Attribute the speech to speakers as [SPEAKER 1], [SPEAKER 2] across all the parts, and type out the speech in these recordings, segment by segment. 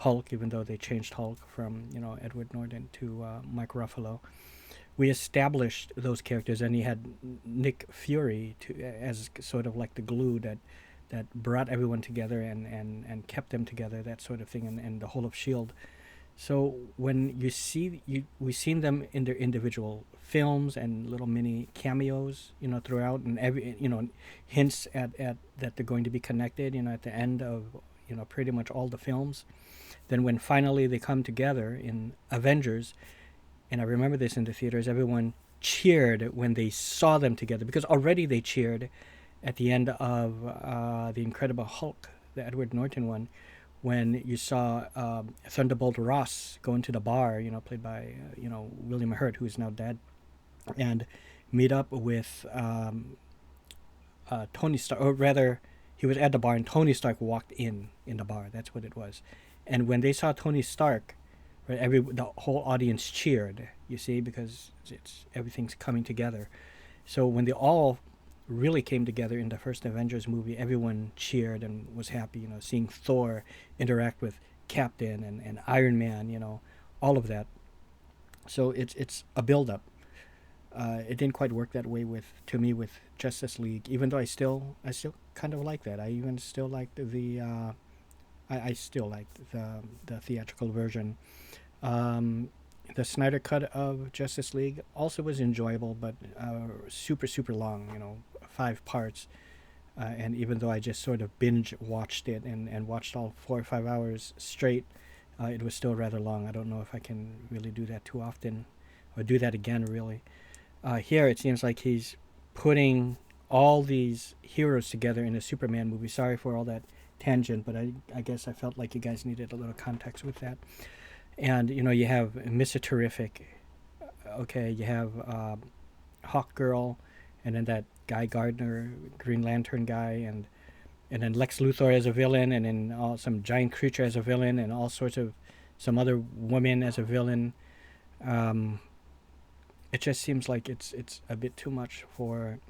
[SPEAKER 1] Hulk, even though they changed Hulk from, you know, Edward Norton to Mike Ruffalo. We established those characters, and he had Nick Fury to as sort of like the glue that brought everyone together and kept them together, that sort of thing, and the whole of Shield. So when we've seen them in their individual films and little mini cameos, you know, throughout, and every, you know, hints at that they're going to be connected, you know, at the end of, you know, pretty much all the films. Then when finally they come together in Avengers, and I remember this in the theaters, everyone cheered when they saw them together, because already they cheered at the end of the Incredible Hulk, the Edward Norton one, when you saw Thunderbolt Ross go into the bar, you know, played by you know, William Hurt, who is now dead, and meet up with Tony Stark, or rather, he was at the bar and Tony Stark walked in the bar. That's what it was. And when they saw Tony Stark, right, the whole audience cheered. You see, because it's everything's coming together. So when they all really came together in the first Avengers movie, everyone cheered and was happy. You know, seeing Thor interact with Captain and Iron Man. You know, all of that. So it's a build up. It didn't quite work that way with Justice League, even though I still kind of like that. I even still like the I still like the theatrical version. The Snyder cut of Justice League also was enjoyable, but super long. You know, 5 parts. And even though I just sort of binge watched it and watched all 4 or 5 hours straight, it was still rather long. I don't know if I can really do that too often, or do that again, really. Here it seems like he's putting all these heroes together in a Superman movie. Sorry for all that tangent, but I guess I felt like you guys needed a little context with that. And, you know, you have Mr. Terrific. Okay, you have Hawk Girl, and then that Guy Gardner, Green Lantern guy, and then Lex Luthor as a villain, and then some giant creature as a villain, and all sorts of some other woman as a villain. It just seems like it's a bit too much for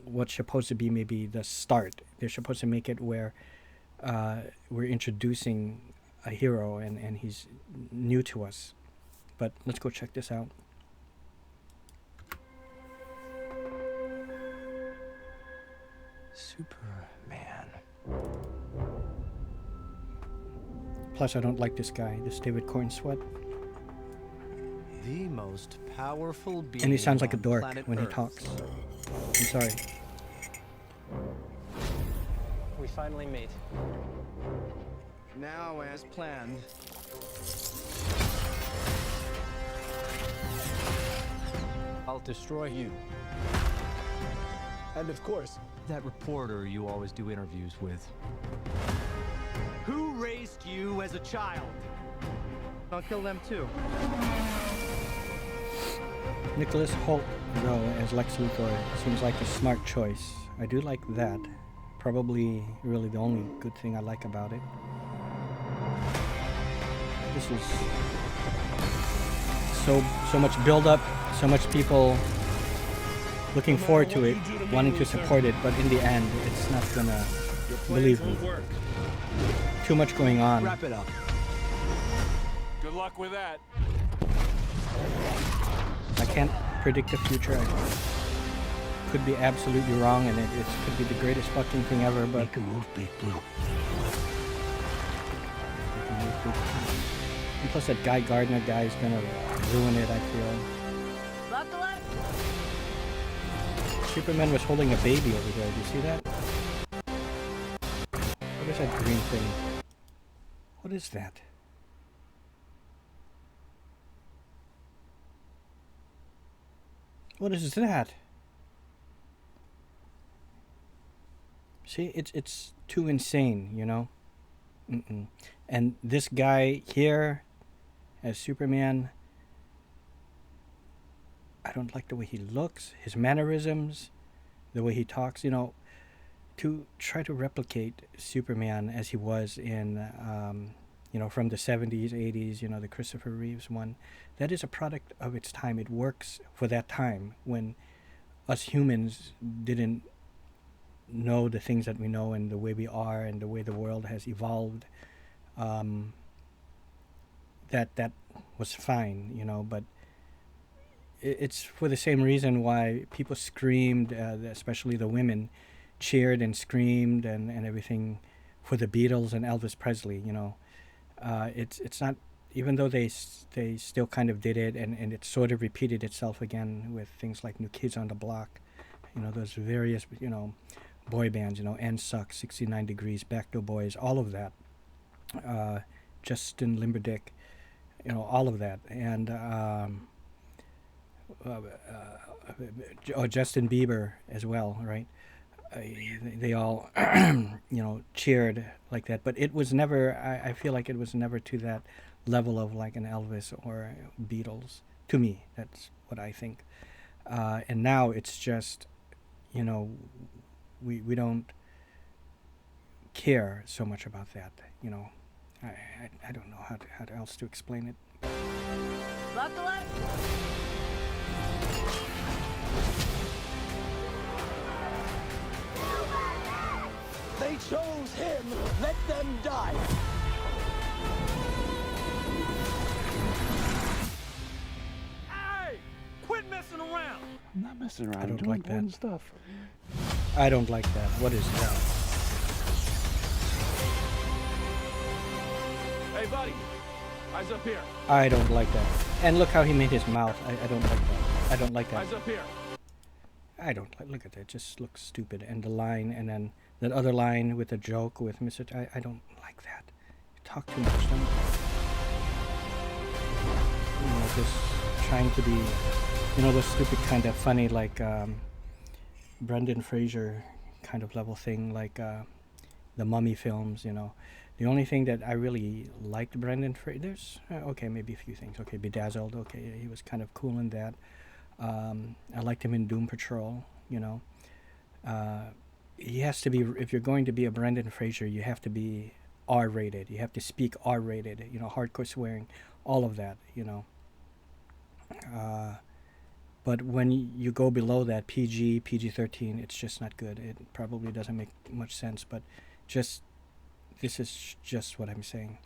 [SPEAKER 1] what's supposed to be maybe the start. They're supposed to make it where we're introducing a hero and he's new to us. But let's go check this out.
[SPEAKER 2] Superman.
[SPEAKER 1] Plus, I don't like this guy, this David Cornsweet.
[SPEAKER 2] The most powerful being.
[SPEAKER 1] And he sounds like a
[SPEAKER 2] on
[SPEAKER 1] dork
[SPEAKER 2] planet
[SPEAKER 1] when he
[SPEAKER 2] Earth.
[SPEAKER 1] talks. I'm sorry.
[SPEAKER 3] We finally meet.
[SPEAKER 2] Now, as planned, I'll destroy you.
[SPEAKER 4] And of course,
[SPEAKER 2] That reporter you always do interviews with. Who raised you as a child? I'll kill them too.
[SPEAKER 1] Nicholas Hoult, though, as Lex Luthor, seems like a smart choice. I do like that. Probably really the only good thing I like about it. This is so much build up, so much people looking forward to it, wanting to support it, but in the end, it's not gonna, believe me. Too much going on.
[SPEAKER 2] Wrap it up.
[SPEAKER 4] good luck with that.
[SPEAKER 1] I can't predict the future. I could be absolutely wrong, and it could be the greatest fucking thing ever, but...
[SPEAKER 5] Make a move, Big Blue.
[SPEAKER 1] And plus that Guy Gardner guy is gonna ruin it, I feel.
[SPEAKER 6] Buckle up.
[SPEAKER 1] Superman was holding a baby over there. Do you see that? What is that green thing? What is that? What is that? See, it's too insane, you know? Mm-mm. And this guy here as Superman, I don't like the way he looks, his mannerisms, the way he talks, you know. To try to replicate Superman as he was in, you know, from the 70s, 80s, you know, the Christopher Reeves one, that is a product of its time. It works for that time when us humans didn't know the things that we know and the way we are and the way the world has evolved. that was fine, but it's for the same reason why people screamed, especially the women, cheered and screamed and everything for the Beatles and Elvis Presley. It's not, even though they still kind of did it, and it sort of repeated itself again with things like New Kids on the Block, those various boy bands, NSUCK, 69 Degrees, Backdoor Boys, all of that, Justin Timberlake, all of that, and Justin Bieber as well, right? They all, cheered like that. But it was never, I feel like it was never to that level of like an Elvis or Beatles. To me, that's what I think. And now it's just, we don't care so much about that, I don't know how else to explain it.
[SPEAKER 6] Buckle up.
[SPEAKER 2] They chose him. Let them die.
[SPEAKER 4] Hey! Quit messing around!
[SPEAKER 5] I'm not messing around.
[SPEAKER 1] I don't
[SPEAKER 5] I'm doing
[SPEAKER 1] like that.
[SPEAKER 5] important stuff.
[SPEAKER 1] I don't like that. What is that?
[SPEAKER 4] Hey, buddy. Eyes up here.
[SPEAKER 1] I don't like that. And look how he made his mouth. I don't like that. I don't like that.
[SPEAKER 4] Eyes up here.
[SPEAKER 1] I don't like. Look at that. It just looks stupid. And the line, and then that other line with the joke with Mr. I don't like that. You talk too much. Don't. Just trying to be, the stupid kind of funny, like Brendan Fraser kind of level thing, like the Mummy films. The only thing that I really liked Brendan Fraser, there's okay, maybe a few things. Okay, Bedazzled. Okay, he was kind of cool in that. I liked him in Doom Patrol. He has to be, if you're going to be a Brendan Fraser, you have to be R-rated. You have to speak R-rated. Hardcore swearing, all of that. But when you go below that, PG, PG-13, it's just not good. It probably doesn't make much sense, but this is just what I'm saying.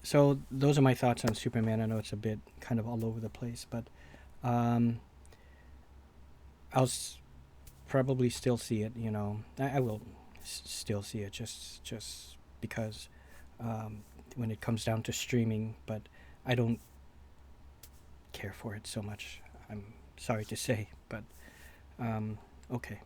[SPEAKER 1] So those are my thoughts on Superman. I know it's a bit kind of all over the place, but I'll probably still see it. I will still see it just because when it comes down to streaming, but I don't care for it so much. I'm sorry to say, but okay.